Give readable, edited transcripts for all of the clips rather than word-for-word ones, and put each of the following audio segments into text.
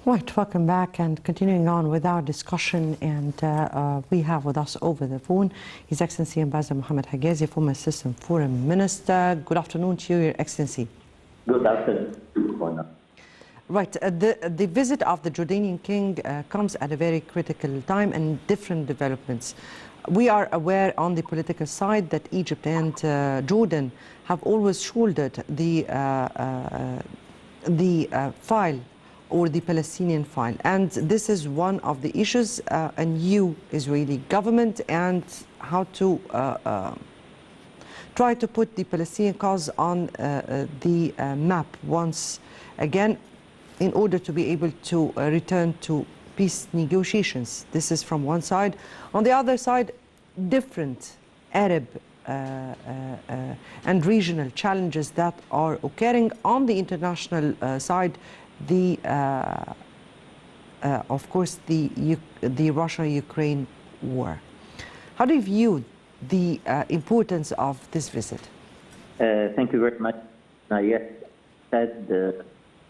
Right, welcome back, and continuing on with our discussion, and we have with us over the phone His Excellency Ambassador Mohamad Hegazy, former Assistant Foreign Minister. Good afternoon to you, Your Excellency. Good afternoon. Right, the visit of the Jordanian King comes at a very critical time and different developments. We are aware on the political side that Egypt and Jordan have always shouldered the file, or the Palestinian file, and this is one of the issues, a new Israeli government, and how to try to put the Palestinian cause on the map once again, in order to be able to return to peace negotiations. This is from one side. On the other side, different Arab and regional challenges that are occurring. On the international side, of course, the Russia-Ukraine war. How do you view the importance of this visit? Thank you very much. Yes, said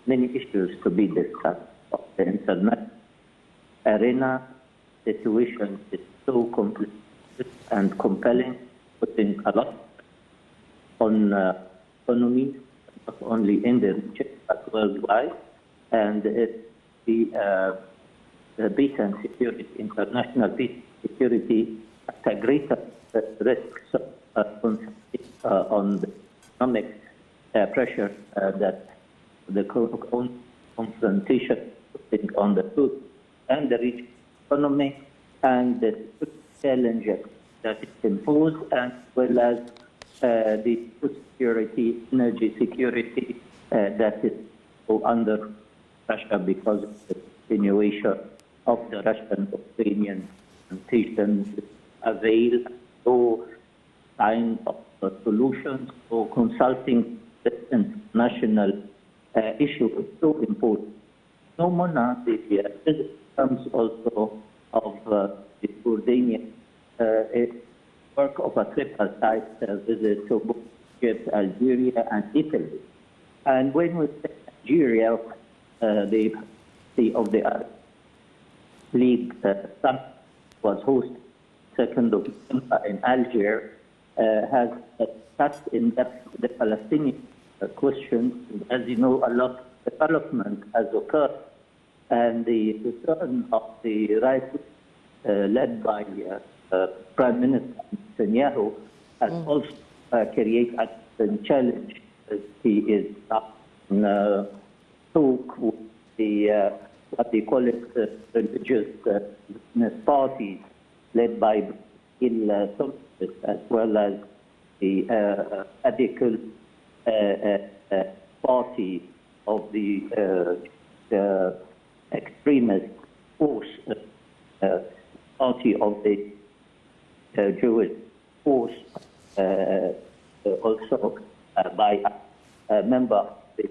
many issues to be discussed. The international arena situation is so complicated and compelling, putting a lot on economy, not only in the region but worldwide. And the peace and security, international peace and security, at a greater risk on the economic pressure that the confrontation putting on the food and the region economy, and the challenges that it imposed, as well as the food security, energy security that is under Russia because of the continuation of the Russian-Ukrainian confrontation, avail no kind of solutions, or consulting the international issue is so important. No more this year. This comes also of the Jordanian work of a tripartite visit to both Egypt, Algeria, and Italy. And when we say Algeria, the of the Arab League summit was hosted 2nd of December in Algiers, has discussed in depth the Palestinian question. As you know, a lot of development has occurred, and the return of the right led by Prime Minister Netanyahu has also created a challenge, as he is talk with the what they call it religious business parties led by as well as the radical party of the extremist force, party of the Jewish force, also by a member of the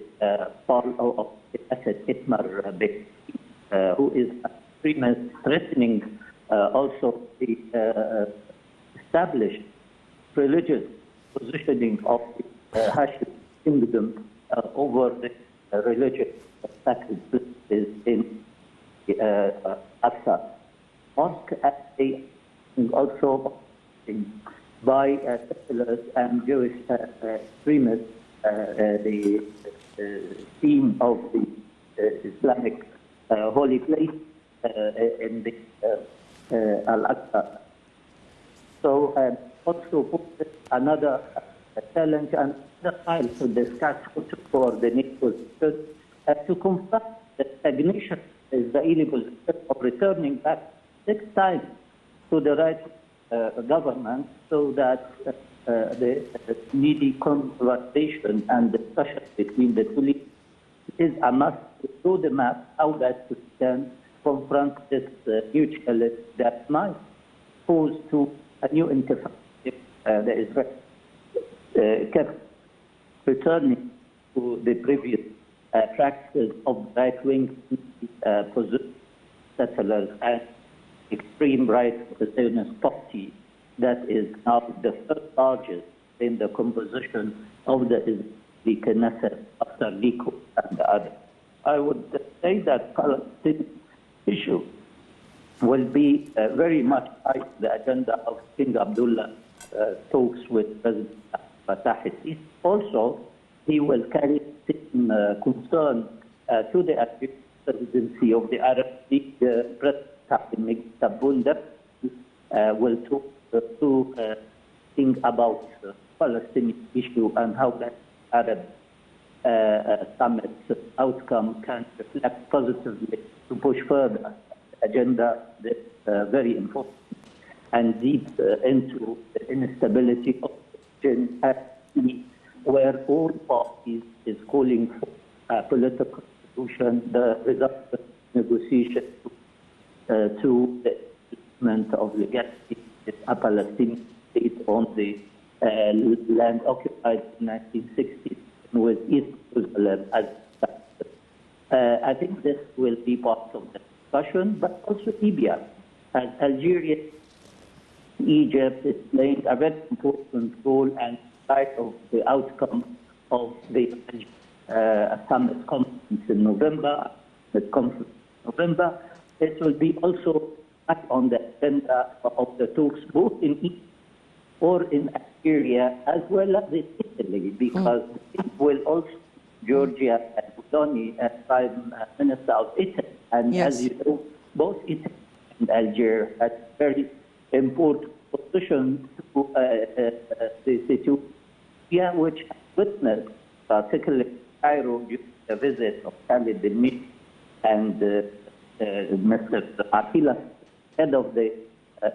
Asad Itmar Bey, who is extremist, threatening also the established religious positioning of the Hashim kingdom over the religious sacred places in the Aqsa Mosque, and also by settlers and Jewish extremists, the theme of the Islamic holy place in the Al-Aqsa. So also put another challenge and another file to discuss for the next position to confront the stagnation of Israeli position of returning back 6 times to the right government, so that the needy conversation and discussion between the two leaders is a must to show the map how that we can confront this new challenge that might pose to a new intifada. The Israel kept returning to the previous practices of right-wing position settlers and extreme right of the Zionist party that is now the third largest in the composition of the Knesset after Likud and the other I would say that Palestine issue will be very much high on the agenda of King Abdullah talks with President Fattah al-Sisi. Also, he will carry same concern to the Egyptian presidency of the Arab League. President Tabunda will talk to think about Palestinian issue and how that Arab summit's outcome can reflect positively to push further agenda that's very important and deep into the instability of the region, where all parties is calling for a political solution, the result of negotiation to the establishment of legality a Palestinian state on the land occupied in 1960 with East Jerusalem as I think this will be part of the discussion, but also Libya, as Algeria, Egypt is playing a very important role, and in light of the outcome of the summit conference in November, it will be also back on the agenda of the talks, both in Egypt or in Algeria, as well as in Italy, because it will also Georgia and Meloni as Prime Minister of Italy. And as you know, both Italy and Algeria had very important position to the situation, which witnessed, particularly Cairo, during the visit of Khalid bin and Mr. Attila, head of the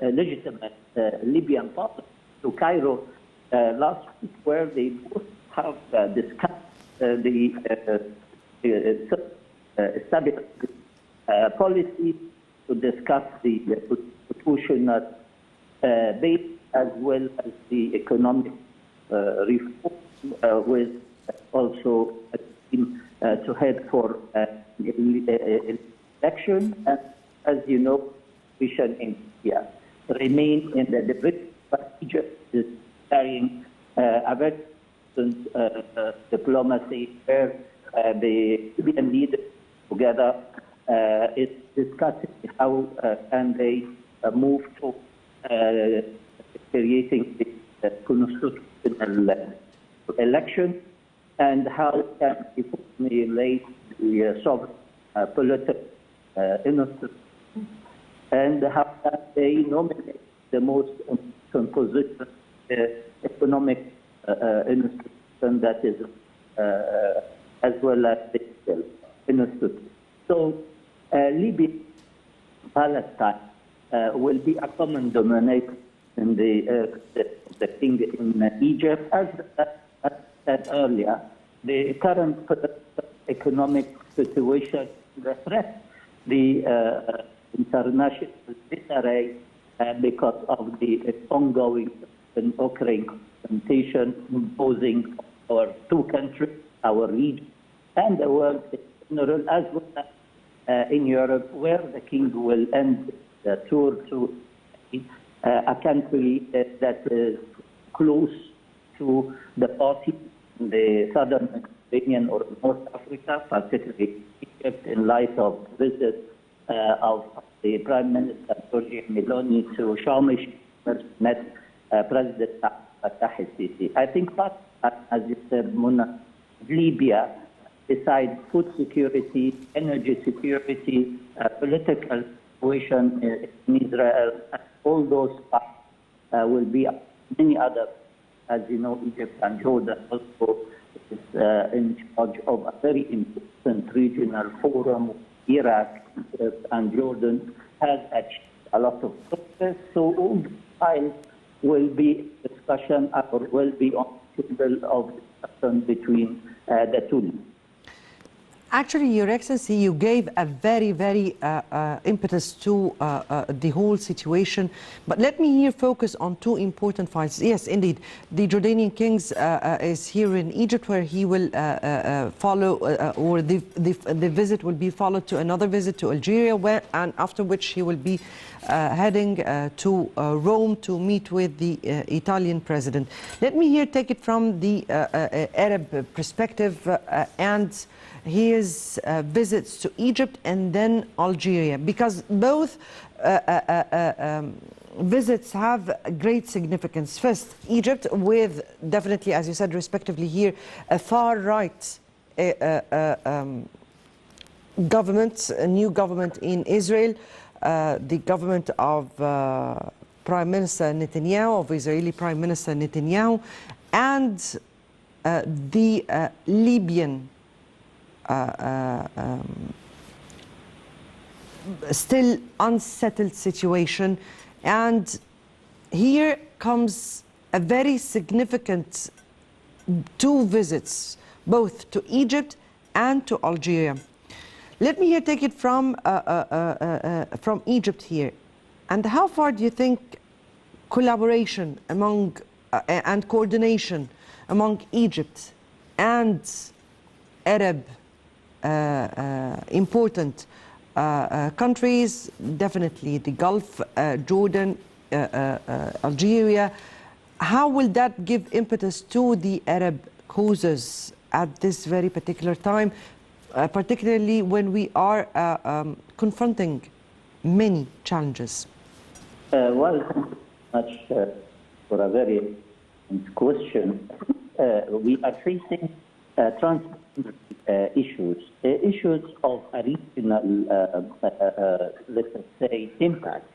legitimate Libyan parliament, to Cairo last week, where they both have discussed the stability policy, to discuss the constitutional base as well as the economic reform, with also a team to head for election. And as you know, Mission in India remain in the debate, but Egypt is carrying a very important diplomacy where the Libyan leaders together is discussing how can they move to creating the constitutional election, and how can we formulate the sovereign political institution, and how can they nominate the most important position, economic institution that is as well as the institution. So Libya, Palestine will be a common denominator in the thing in Egypt. As I said earlier, the current economic situation reflects the international disarray because of the ongoing and occurring confrontation imposing our two countries, our region, and the world in general, as well as in Europe, where the king will end the tour to a country that is close to the party, the southern Mediterranean or North Africa, particularly Egypt, in light of the visit of the Prime Minister Giorgia Meloni to Sharm el-Sheikh, met President Fattah al-Sisi. I think that, as you said, Mona, Libya, besides food security, energy security, political situation in Israel, all those parts will be many others. As you know, Egypt and Jordan also is in charge of a very important regional forum. Iraq and Jordan has achieved a lot of progress. So all the files will be discussion or will be on the table of discussion between the two. Actually, Your Excellency, you gave a very, very impetus to the whole situation. But let me here focus on two important files. Yes, indeed, the Jordanian king is here in Egypt, where he will follow, or the visit will be followed to another visit to Algeria, and after which he will be heading to Rome to meet with the Italian president. Let me here take it from the Arab perspective and his visits to Egypt and then Algeria, because both visits have great significance. First, Egypt, with definitely, as you said, respectively here, a far-right government, a new government in Israel, the government of Prime Minister Netanyahu, of Israeli Prime Minister Netanyahu, and the Libyan still unsettled situation. And here comes a very significant two visits, both to Egypt and to Algeria. Let me here take it from Egypt here. And how far do you think collaboration among and coordination among Egypt and Arab important countries, definitely the Gulf, Jordan, Algeria, how will that give impetus to the Arab causes at this very particular time, particularly when we are confronting many challenges? Well, thank you much for a very important question. We are facing issues of a regional, let's say, impact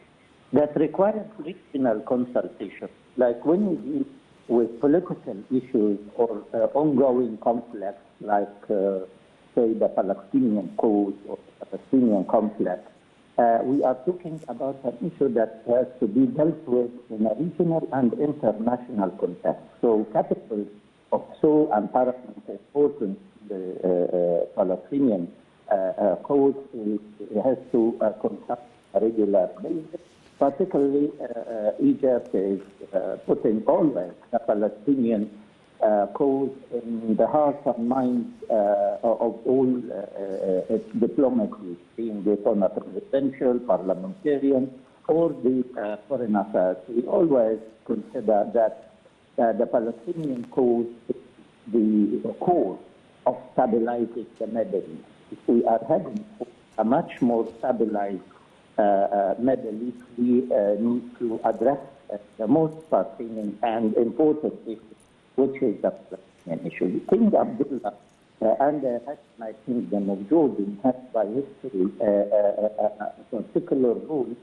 that requires regional consultation. Like when we deal with political issues or ongoing conflicts, like, say, the Palestinian cause or Palestinian conflict, we are talking about an issue that has to be dealt with in a regional and international context. So capitals of so paramount importance, the Palestinian cause has to conduct a regular basis. Particularly, Egypt is putting always the Palestinian cause in the heart and mind of all its diplomacy, being it on a presidential, parliamentarian, or the foreign affairs. We always consider that the Palestinian cause is the core of stabilizing the Middle East. If we are heading for a much more stabilized Middle East, we need to address the most pertinent and important issue, which is the Palestinian issue. King Abdullah and the Hashemite Kingdom of Jordan has by history a particular role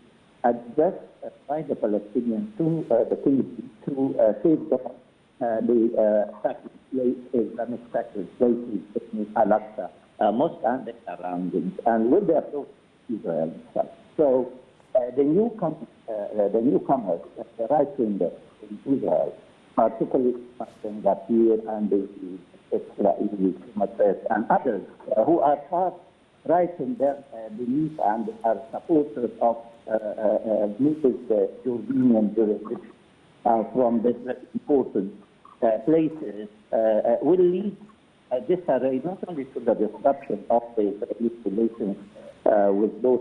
addressed by the Palestinians to the kingdom to safeguard the sacred place, Islamic sacred places in Al-Aqsa, mosque and the surroundings, and with the approach to Israel itself. So the newcomers, the right wingers in Israel, particularly Gapir and the Israeli Democrats and others who are far right in their belief and are supporters of the Jordanian jurisdiction from this very important places will lead disarray not only to the disruption of the Israeli relations with both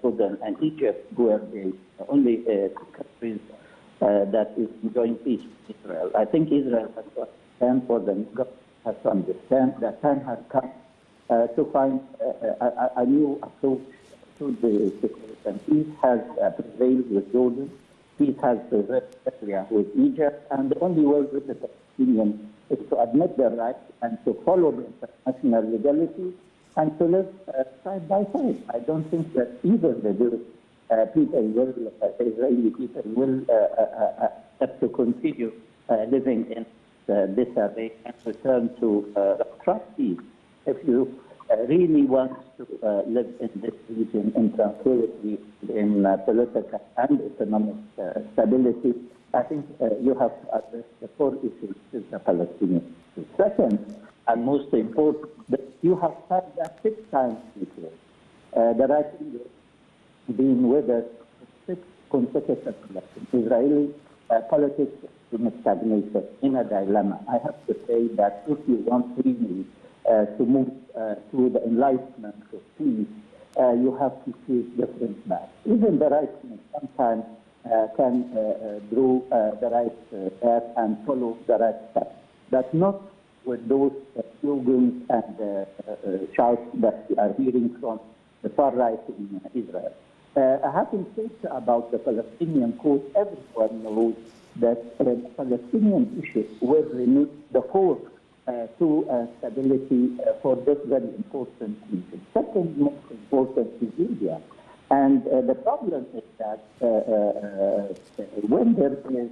Jordan and Egypt, where the only two countries that is enjoying peace with Israel. I think Israel has to understand, or the government has to understand, that time has come to find a new approach to the situation. Peace has prevailed with Jordan, peace has prevailed with Egypt, and the only way with the Palestinians is to admit their rights and to follow the international legality and to live side by side. I don't think that either the people will, Israeli people will have to continue living in disarray and return to trust peace. If you really want to live in this region in tranquility, in political and economic stability, I think you have to address the core issues with the Palestinians. Second, and most important, that you have said that 6 times before, the right leader being with us 6 consecutive elections. Israeli politics is in a stagnation, in a dilemma. I have to say that if you want really to move to the enlightenment of peace, you have to choose different paths. Even the right wing sometimes can draw the right path and follow the right steps. But not with those slogans and shouts that we are hearing from the far right in Israel. Having said about the Palestinian cause, everyone knows that the Palestinian issue will remain the core to stability for this very important region. Second most important is India. And the problem is that when there is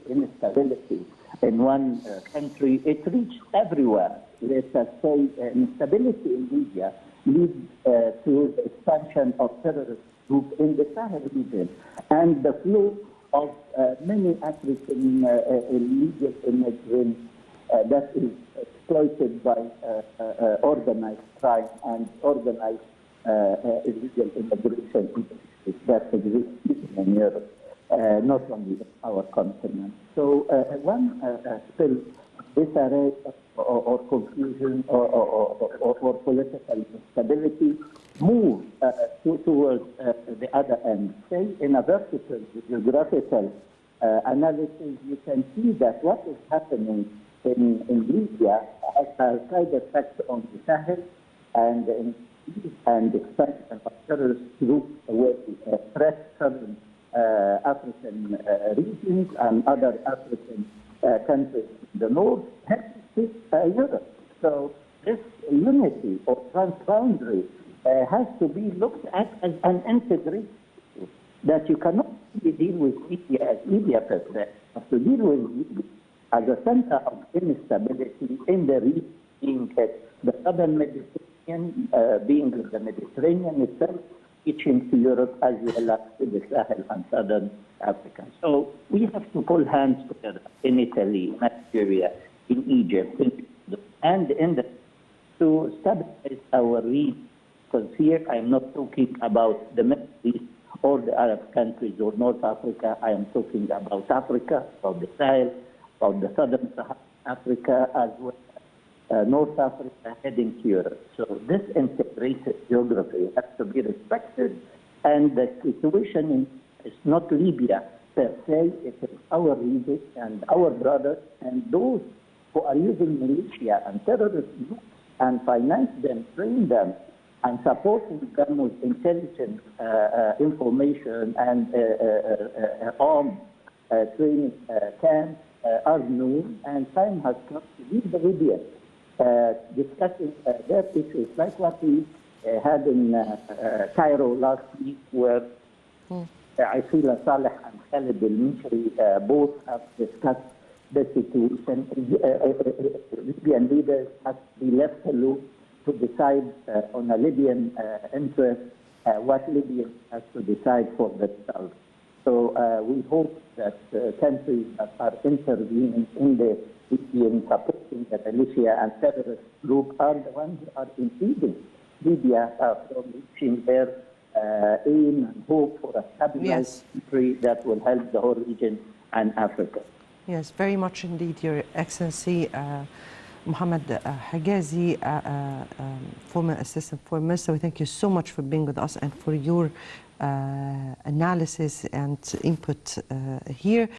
instability in one country, it reaches everywhere. Let us say instability in Libya leads to the expansion of terrorist groups in the Sahel region and the flow of many African illegal immigrants that is exploited by organized crime and organized illegal immigration that exists in Europe, not only in our continent. So one still disarray or confusion or political instability move towards the other end. Say in a vertical geographical analysis, you can see that what is happening in Libya has a side effect on the Sahel and expansion of terrorist groups with threat from African regions and other African countries in the north hit Europe. So this unity or transboundary has to be looked at as an integrated issue, that you cannot deal with Libya as Libya per se. You have to deal with Libya as a center of instability in the region, being the southern Mediterranean, being the Mediterranean itself, reaching to Europe as well as to the Sahel and southern Africa. So we have to pull hands together in Italy, Nigeria, in Egypt, and in the to stabilize our region. Because here I'm not talking about the Middle East or the Arab countries or North Africa. I am talking about Africa, about the Sahel, about the southern Africa, as well as North Africa heading to Europe. So this integrated geography has to be respected, and the situation is not Libya per se, it is our region and our brothers and those who are using militia and terrorist groups and finance them, train them, and supporting them with intelligence information and armed training camps are known, and time has come to leave the Libya discussing their issues, like what we had in Cairo last week, where Aisila Saleh and Khalid al-Mishri both have discussed the situation. Libyan leaders have to be left alone to decide on a Libyan interest what Libya has to decide for themselves. So we hope that countries that are intervening in the Libyan, supporting the militia and terrorist group, are the ones who are impeding Libya from reaching their aim and hope for a stabilized country that will help the whole region and Africa. Yes, very much indeed, Your Excellency. Mohamad Hegazy, former Assistant Foreign Minister, we thank you so much for being with us and for your analysis and input here.